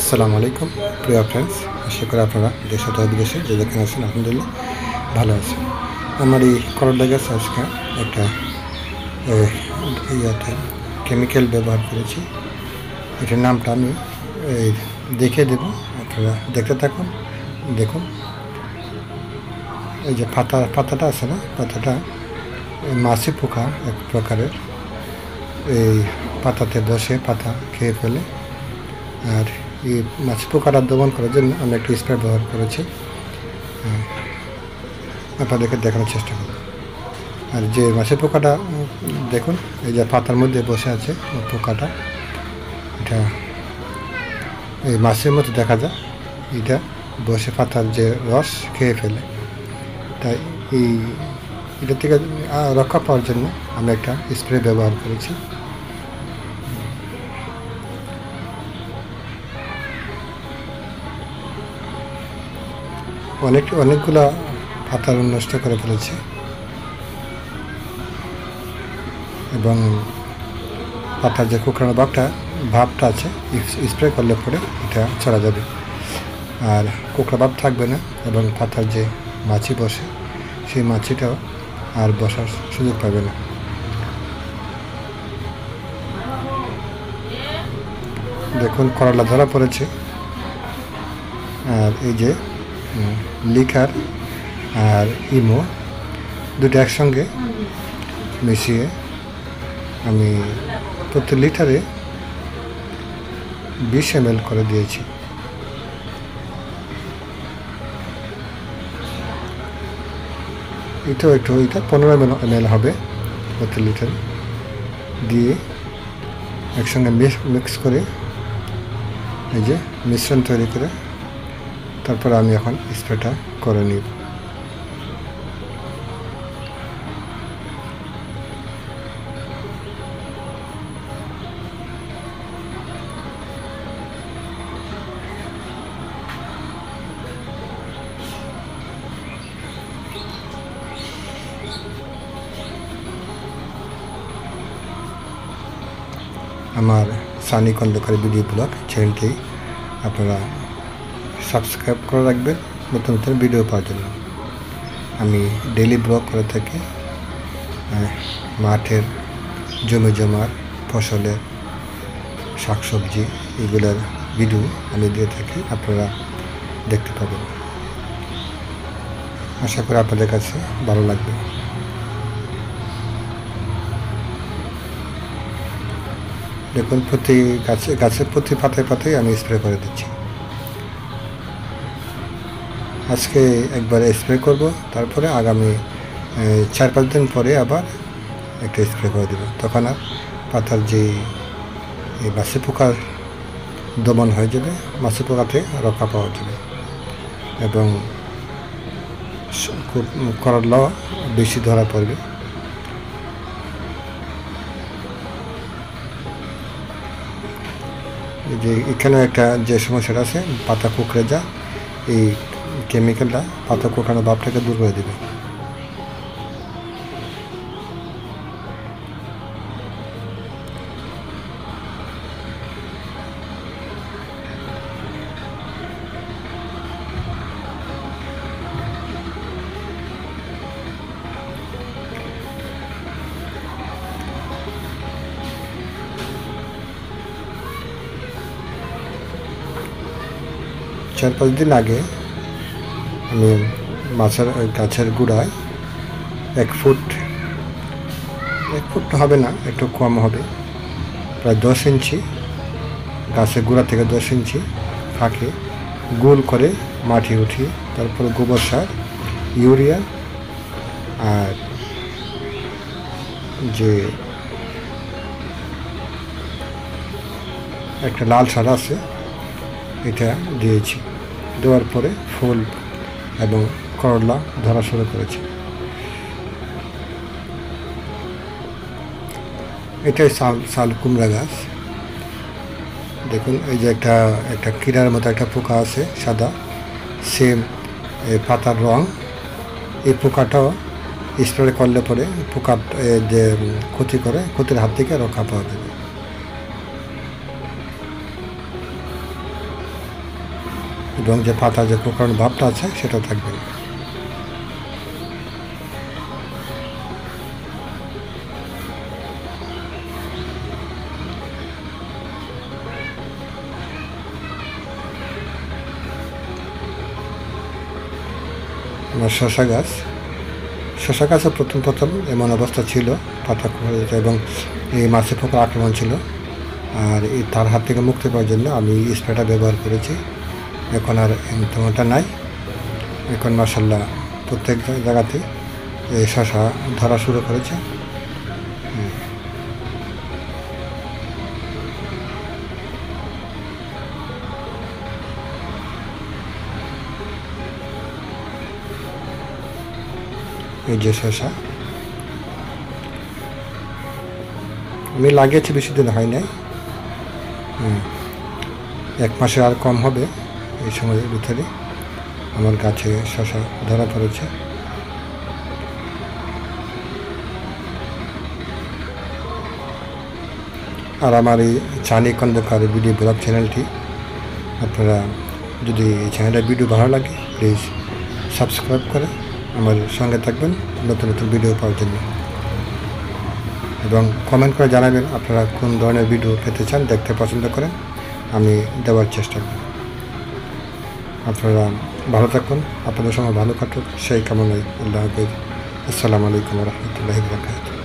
আসসালামু আলাইকুম প্রিয় ফ্রেন্ডস, আশা করি আপনারা দেশ অথবা বিদেশে যে যেখানে আছেন আলহামদুলিল্লাহ ভালো আছেন। আমার এই করলা গাছ আজকে একটা ইয়াতে কেমিক্যাল ব্যবহার করেছি। এটার নামটা আমি দেখে দেব, আপনারা দেখতে থাকুন। দেখুন, এই যে পাতাটা আছে না, পাতাটা মাছি পোকা এক প্রকারের, এই পাতাতে বসে পাতা খেয়ে ফেলে। আর এই মাছি পোকাটা দমন করার জন্য আমি একটা স্প্রে ব্যবহার করেছি, আপনাদেরকে দেখানোর চেষ্টা করব। আর যে মাছি পোকাটা দেখুন, এই যে পাতার মধ্যে বসে আছে পোকাটা, এটা এই মাছের মতো দেখা যায়, এটা বসে পাতার যে রস খেয়ে ফেলে। তাই এটা থেকে রক্ষা পাওয়ার জন্য আমি একটা স্প্রে ব্যবহার করেছি। অনেকগুলো পাতা নষ্ট করে ফেলেছে এবং পাতার যে কুকড়ানো ভাবটা আছে, স্প্রে করলে পরে এটা ছড়া যাবে, আর কুকড়া ভাব থাকবে না। এবং পাতার যে মাছি বসে, সেই মাছিটাও আর বসার সুযোগ পাবে না। দেখুন, করলা ধরা পড়েছে। আর এই যে লিকার আর ইমো দুটো একসঙ্গে মিশিয়ে আমি প্রতি লিটারে 20 ml করে দিয়েছি। এটা 15 ml হবে প্রতি লিটার দিয়ে একসঙ্গে মিক্স করে, এই যে মিশ্রণ তৈরি করে তারপর আমি এখন স্প্রেটা করে নিব। আমার সানি খন্দকার ভিডিও ব্লগ চ্যানেলটি আপনারা সাবস্ক্রাইব করে রাখবেন নতুন নতুন ভিডিও পাওয়ার জন্য। আমি ডেইলি ব্লগ করে থাকি, মাঠের জমি জমার ফসলের শাকসবজি এগুলোর ভিডিও আমি দিয়ে থাকি, আপনারা দেখতে পাবেন। আশা করি আপনাদের কাছে ভালো লাগবে। দেখুন, প্রতি গাছের প্রতি পাতায় আমি স্প্রে করে দিচ্ছি। আজকে একবার স্প্রে করব, তারপরে আগামী 4-5 দিন পরে আবার একটা স্প্রে করে দেব। তখন আর পাতার যে মাছি পোকার দমন হয়ে যাবে, মাছি পোকাতে রক্ষা পাওয়া যাবে এবং করলা বেশি ধরা পড়বে। যে এখানে একটা যে সমস্যাটা আছে, পাতা কুকড়ে যায়, এই কেমিক্যালটা পাতা কুকড়ানো ভাবটাকে দূর করে দেবে। চার 5 দিন আগে আমি গাছের গোড়ায় 1 ফুট হবে না, একটু কম হবে, প্রায় 10 ইঞ্চি গাছের গোড়া থেকে 10 ইঞ্চি ফাঁকে গোল করে মাটি উঠিয়ে তারপরে গোবর সার, ইউরিয়া আর যে একটা লাল সার আছে এটা দিয়েছি। দেওয়ার পরে ফুল এবং করলা ধরা শুরু করেছে। এটাই শাল কুমড়া গাছ। দেখুন, এই যে একটা কিরার মতো একটা পোকা আছে সাদা, সেম পাতার রং। এই পোকাটাও স্প্রে করলে পরে পোকার যে ক্ষতির হাত থেকে রক্ষা পাওয়া যাবে। এবং যে পাতা যে কোঁকড়ানো ভাবটা আছে সেটাও থাকবে না। আমার শশা গাছও প্রথম এমন অবস্থা ছিল, পাতা এবং এই মাছের পোকার আক্রমণ ছিল। আর এই তার হাত থেকে মুক্তি পাওয়ার জন্য আমি স্প্রেটা ব্যবহার করেছি। এখন আর তেমনটা নাই। এখন মাশাআল্লাহ প্রত্যেক জায়গাতে এই শশা ধরা শুরু করেছে। এই যে শশা আমি লাগিয়েছি, বেশি দিন হয় নাই, 1 মাসের আর কম হবে এই সময়ের ভিতরে আমার গাছে শশা ধরা পড়েছে। আর আমার এই চানি খন্দকার ভিডিও ব্লগ চ্যানেলটি, আপনারা যদি এই চ্যানেলের ভিডিও ভালো লাগে প্লিজ সাবস্ক্রাইব করে আমার সঙ্গে থাকবেন নতুন নতুন ভিডিও পাওয়ার জন্য, এবং কমেন্ট করে জানাবেন আপনারা কোন ধরনের ভিডিও পেতে চান, দেখতে পছন্দ করেন, আমি দেওয়ার চেষ্টা করি। আপনারা ভালো থাকুন, আপনাদের সময় ভালো কাটুক সেই কামনায়। আল্লাহ হাফেজ। আসসালামু আলাইকুম ওয়া রাহমাতুল্লাহি ওয়া বারাকাতুহু।